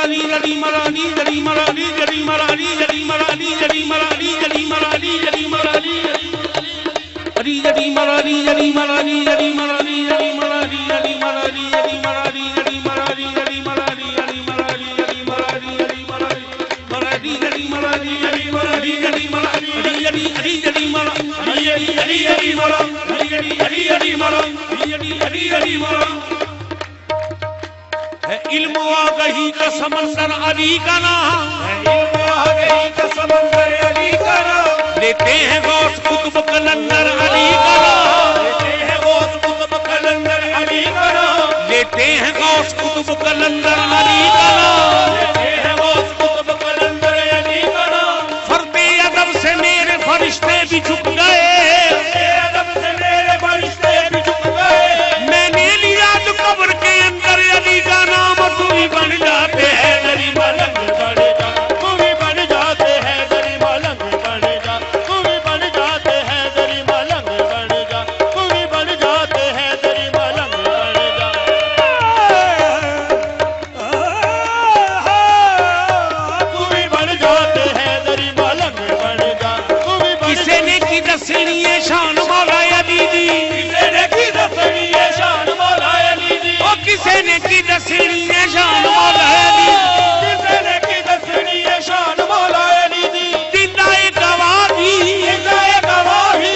मरानी जड़ी मरानी जड़ी मरानी जड़ी मरानी जड़ी मरानी जड़ी मरानी जड़ी मरानी जड़ी मरानी जड़ी जड़ी मरानी जड़ी मरानी जड़ी मरानी जड़ी मरानी जड़ी मरानी जड़ी मरानी जड़ी मरानी जड़ी मरानी जड़ी मरानी जड़ी मरानी जड़ी मरानी मरानी जड़ी मरानी जड़ी मरानी जड़ी मरानी जड़ी जड़ी जड़ी मरानी जड़ी जड़ी जड़ी मरानी जड़ी जड़ी जड़ी मरानी जड़ी जड़ी जड़ी मरानी है इल्म आ गई का समंदर अली का नाम है इल्म आ गई का समंदर अली का नाम लेते हैं गौस कुतुब कलंदर अली का नाम लेते हैं गौस कुतुब कलंदर अली का नाम लेते हैं गौस कुतुब कलंदर अली का नाम लेते हैं गौस कुतुब कलंदर अली का नाम फर्दे अदब से मेरे फरिश्ते भी झुक गए फर्दे अदब से मेरे फरिश्ते भी झुक गए मैंने लिया जो कब्र के अंदर अली का नाम तू भी बन जाते हैं दरी मलंग बन जा तू भी बन जाते हैं दरी मलंग बन जा तू भी बन जाते हैं दरी मलंग बन जा तू भी बन जाते हैं दरी मलंग बन जा तू भी बन जाते हैं दरी मलंग बन जा तू भी किसे ने की दसनी है शान मौला अली दी किसे ने की दसनी है शान मौला अली दी ओ किसे ने की दसनी है शान मौला अली किसे ने की दसनी है शान मौला अली दी दिलाए गवाही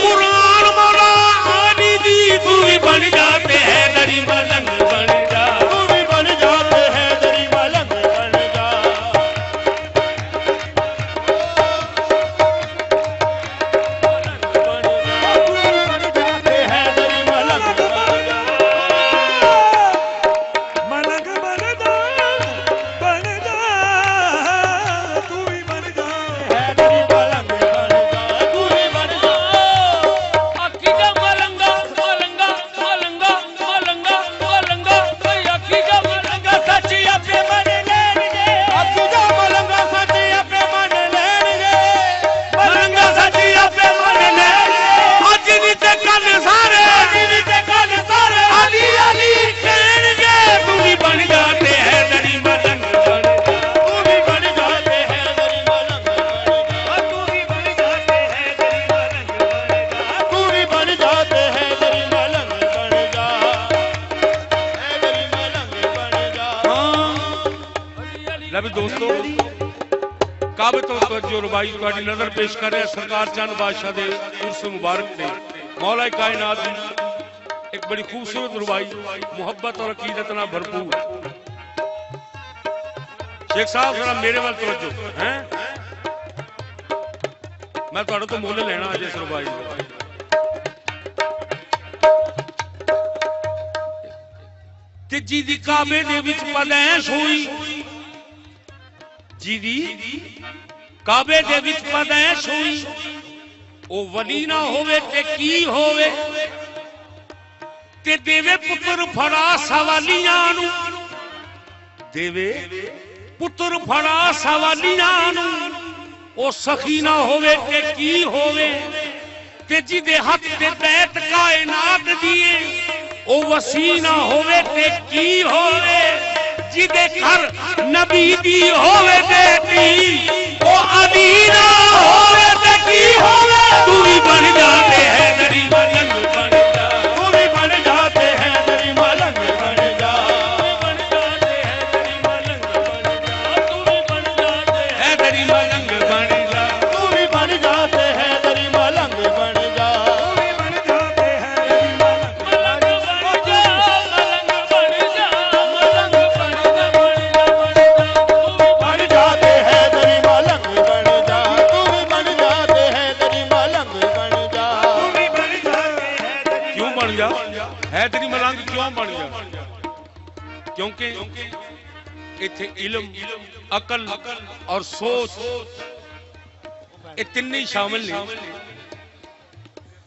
कुरान मौला अली दी तू भी बन जाते हैं दरी मलंग बन जा तू भी बन जाते हैं दरी मलंग बन जा मलंग बन जा तू ही बन जा है दरी मलंग बन जा तू भी बन जा अकीजा मलंगा मलंगा मलंगा मलंगा मलंगा अकीजा मलंगा सच्ची अपने मन लेन दे अकीजा मलंगा सच्ची अपने मन लेन दे मलंगा सच्ची अपने मन लेन दे आज नी ते कल सारे अली अली कहेंगे तू भी बन जाते हैं दरी मलंग बन जा तू भी बन जाते हैं दरी मलंग बन जा तू भी बन जाते हैं दरी मलंग बन जा दरी मलंग बन जा लभी दोस्तों काबे तो जो रुबाई ਤੁਹਾਡੀ नजर पेश कर रहे हैं सरकार चंद बादशाह दे उर्स मुबारक ते मौला कायनात दी एक बड़ी खूबसूरत रुबाई मोहब्बत और अकीदत ना भरपूर शेख साहब जरा मेरे वाल तवज्जो हैं मैं ਤੁਹਾਡੇ ਤੋਂ ਮੁੱਲ ਲੈਣਾ ਅੱਜ ਇਸ ਰੁਬਾਈ ਦਾ ਤੇ ਜਿਹਦੀ ਕਾਬੇ ਦੇ ਵਿੱਚ ਪਦੈਸ਼ ਹੋਈ ਜਿਹਦੀ ਕਾਬੇ ਦੇ ਵਿੱਚ ਪਦੈਸ਼ ਹੋਈ ਉਹ ਵਲੀ ਨਾ ਹੋਵੇ ਤੇ ਕੀ ਹੋਵੇ ਤੇ ਦੇਵੇ ਪੁੱਤਰ ਫੜਾ ਸਵਾਲੀਆਂ ਨੂੰ ਦੇਵੇ ਪੁੱਤਰ ਫੜਾ ਸਵਾਲੀਆਂ ਨੂੰ ਉਹ ਸਖੀ ਨਾ ਹੋਵੇ ਤੇ ਕੀ ਹੋਵੇ ਤੇ ਜਿਹਦੇ ਹੱਥ ਤੇ ਬੈਤ ਕਾਇਨਾਤ ਦੀਏ ਉਹ ਵਸੀ ਨਾ ਹੋਵੇ ਤੇ ਕੀ ਹੋਵੇ ਜਿਹਦੇ ਘਰ ਨਬੀ ਦੀ ਹੋਵੇ ਬੇਟੀ ਉਹ ਅਲੀ ਨਾ ਹੋਵੇ ਤੇ ਕੀ ਹੋਵੇ ਤੂੰ ਵੀ ਬਣ ਜਾਤੇ ਹੈ ਦਰੀ ਮਲੰਗ ਬਣ ਜਾ ਤੂੰ ਵੀ ਬਣ ਜਾਤੇ ਹੈ ਦਰੀ ਮਲੰਗ ਬਣ ਜਾ ਬਣ ਜਾਤੇ ਹੈ ਦਰੀ ਮਲੰਗ ਬਣ ਜਾ ਤੂੰ ਵੀ ਬਣ ਜਾਤੇ ਹੈ ਦਰੀ ਮਲੰਗ ਬਣ ਜਾ ਤੂੰ ਵੀ ਬਣ ਜਾਤੇ ਹੈ ਦਰੀ ਮਲੰਗ ਬਣ ਜਾ ਤੂੰ ਵੀ ਬਣ ਜਾਤੇ ਹੈ ਦਰੀ ਮਲੰਗ ਬਣ ਜਾ ਮਲੰਗ ਬਣ ਜਾ ਮਲੰਗ ਬਣ ਜਾ ਬਣ ਜਾਤੇ ਹੈ ਦਰੀ ਮਲੰਗ ਬਣ ਜਾ ਤੂੰ ਵੀ ਬਣ ਜਾਤੇ ਹੈ ਦਰੀ ਮਲੰਗ ਬਣ ਜਾ ਤੂੰ ਵੀ ਬਣ ਜਾਤੇ ਹੈ ਕਿਉਂ ਬਣ ਜਾ ਹੈ ਤੇਰੀ ਮਲੰਗ ਕਿਉਂ ਬਣ ਜਾ ਕਿਉਂਕਿ ਇੱਥੇ ਇਲਮ ਅਕਲ ਔਰ ਸੋਚ ਇਹ ਤਿੰਨੇ ਹੀ ਸ਼ਾਮਿਲ ਨੇ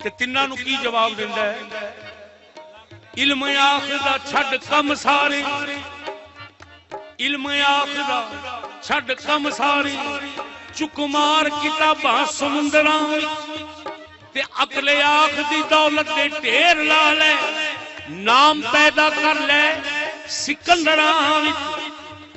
ਤੇ ਤਿੰਨਾਂ ਨੂੰ ਕੀ ਜਵਾਬ ਦਿੰਦਾ ਹੈ ਇਲਮ ਆਖਿਰ ਦਾ ਛੱਡ ਕੰਮ ਸਾਰੇ ਇਲਮ ਆਖਿਰ ਦਾ ਛੱਡ ਕੰਮ ਸਾਰੇ ਚੁੱਕ ਮਾਰ ਕਿਤਾਬਾਂ ਸਮੁੰਦਰਾਂ ਤੇ ਅਕਲ ਆਖ ਦੀ ਦੌਲਤ ਦੇ ਢੇਰ ਲਾ ਲੈ ਨਾਮ ਪੈਦਾ ਕਰ ਲੈ ਸਿਕੰਦਰਾਂ ਵਿੱਚ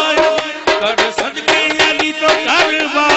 कर सदके अली तो करवाए